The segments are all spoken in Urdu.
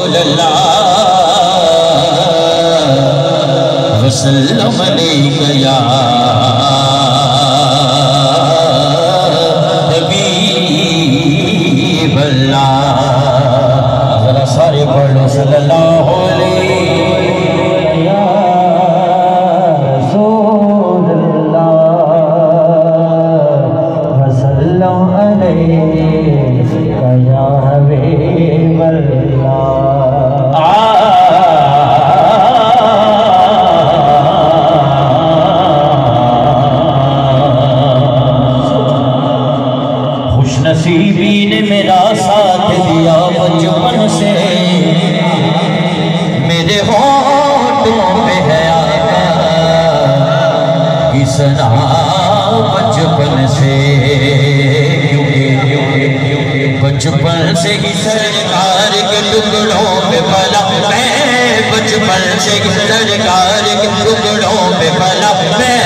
رسول اللہ وسلم علیک یا حبیب اللہ ذرا سارے پڑھ لو صلی اللہ علیہ نصیبی نے میرا ساتھ دیا بچپن سے میرے ہونٹوں پہ ہے آقا کی ثنا بچپن سے بچپن سے ہی سرکار کے ٹکڑوں پہ پلا میں بچپن سے ہی سرکار کے ٹکڑوں پہ پلا میں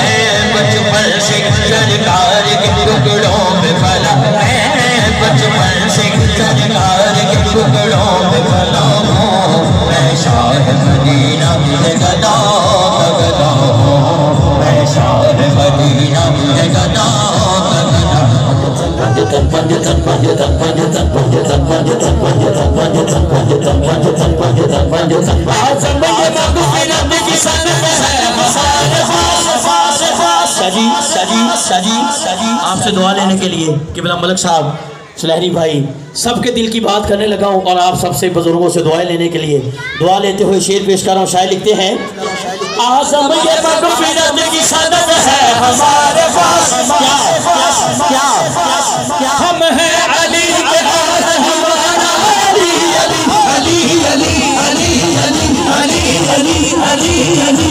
بچپن سے سرکار کے ٹکڑوں پہ پلا میں بچپن سے سرکار کے ٹکڑوں پہ پلا ہوں میں شاہ مدینہ کے گدا کا گدا ہوں میں شاہ مدینہ کے گدا کا گدا آپ سے دعا لینے کے لیے قبلہ ملک صاحب سلہری بھائی سب کے دل کی بات کرنے لگا ہوں اور آپ سب سے بزرگوں سے دعائیں لینے کے لیے دعا لیتے ہوئے شعر پیش کر رہا ہوں. شاعر لکھتے ہیں اعظم یہ مغفرت کی صدق ہے ہمارے پاس کیا ہم ہیں علی کے پاس ہمارا علی علی علی علی علی علی علی علی علی علی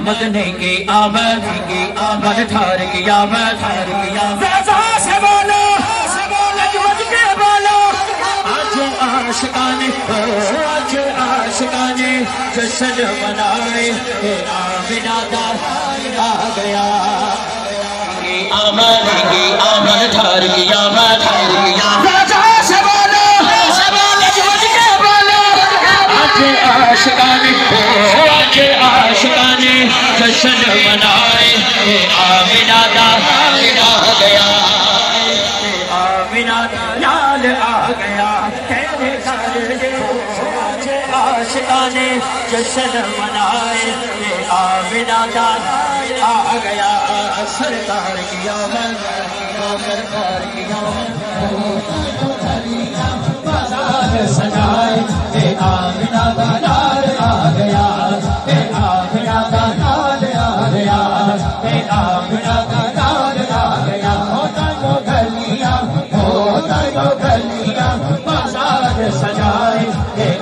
مدنے کی آمد مد ٹھار کی آمد زیزا سے بولو نجمت کے بولو آج عاشقانے جشن منائے آمنہ دار آ گیا آمد ٹھار کی آمد زیزا سے بولو نجمت کے بولو آج عاشقانے جشن منائے آمنہ دار آ گیا آمنہ لال آ گیا تیرے گھر آج عاشقانے جشن منائے آمنہ دار آ گیا سرکار کی آمد سرکار کی آمد بازار سجائے آمنہ دار آ گیا آمنہ دار آ گیا آمنہ دار آ گیا ہوتا جو گلیاں بازار سجائے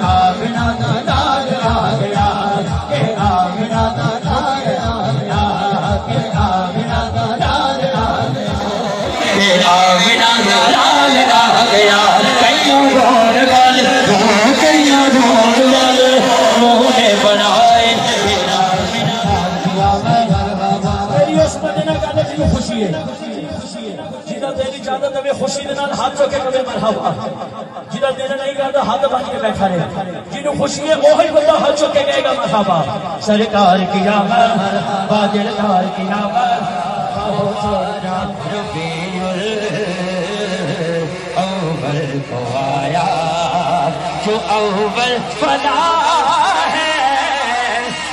آمنہ دار آ گیا آمنہ دار آ گیا آمنہ دار آ گیا آمنہ دار آ گیا کئیوں گھوڑ والے روح نے بنائے میری اس مدینہ کا نجم خوشی ہے جدہ تیری اجازت ہے خوشی دے نال ہاتھ چوکے کبھی مرحبا جدہ تیرے نہیں کرتا ہاتھ بن کے بیٹھا رہے جنہوں خوشی ہے وہی بندہ ہاتھ چوکے کہے گا مرحبا سرکار کی آمد باجلدار کی آمد ربیع الاول کو آیا جو اول فلا ہے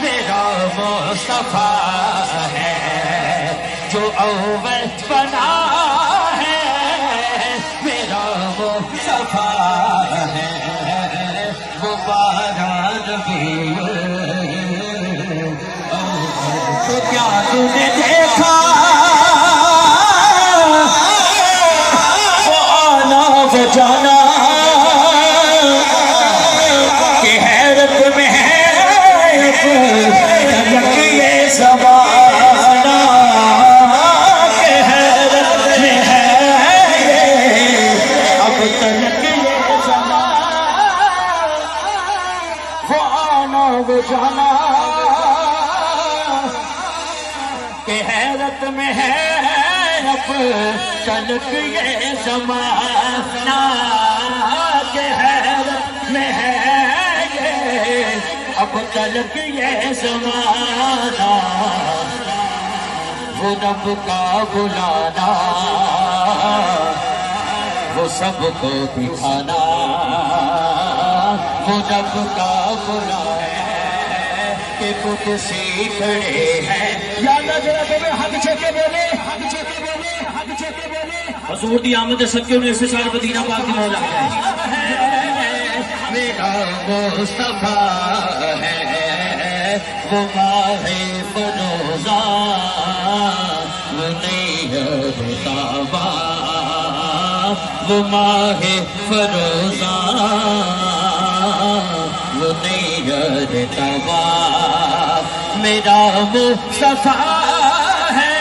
میرا مصطفیٰ ہے اول بنا ہے میرا مصطفیٰ ہے وہ باران بھی تو کیا تو نے دیکھا وہ آنا وہ جانا کہ حیرت میں ہے یہ زمانہ کہ حیرت میں ہے اب تلک یہ زمانہ وہ آنا وہ جانا کہ حیرت میں ہے اب تلک یہ زمانہ کہ حیرت میں ہے اب تلک یہ زمانہ وہ رب کا بلانا وہ سب کو دکھانا وہ رب کا بلانا کہ قدسی کھڑے ہیں یا اللہ ذرا بولے حق چھکے بولے حق چھکے بولے حق چھکے بولے حضور دی آمد صدقے انہیں سے سارے مدینہ پاک کی مولا ہے میرا مصطفیٰ ہے وہ ماہ فروزہ وہ نیت تابہ وہ ماہ فروزہ وہ نیت تابہ میرا مصطفیٰ ہے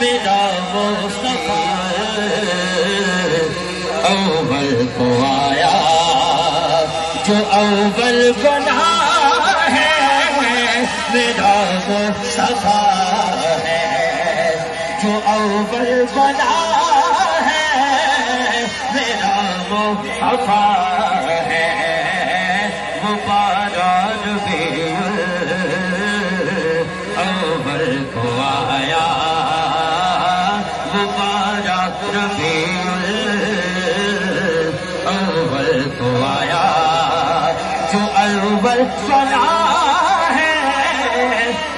میرا مصطفیٰ اول کو آیا جو اول بنا ہے میرا مصطفیٰ ہے جو اول بنا ہے میرا مصطفیٰ ہے وہ باران بھی اول کو آیا وہ باران بھی اول کو آیا جو اول بنا ہے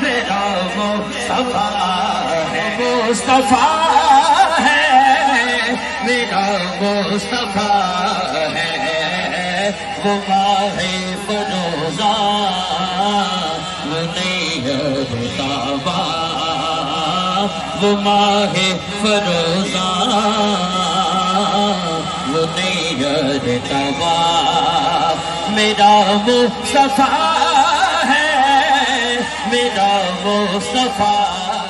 میرا مصطفیٰ ہے مصطفیٰ ہے میرا مصطفیٰ ہے وہ ماہ فروزہ وہ نیت تابہ وہ ماہ فروزہ وہ نیت تابہ میرا مصطفیٰ ہے میرا مصطفیٰ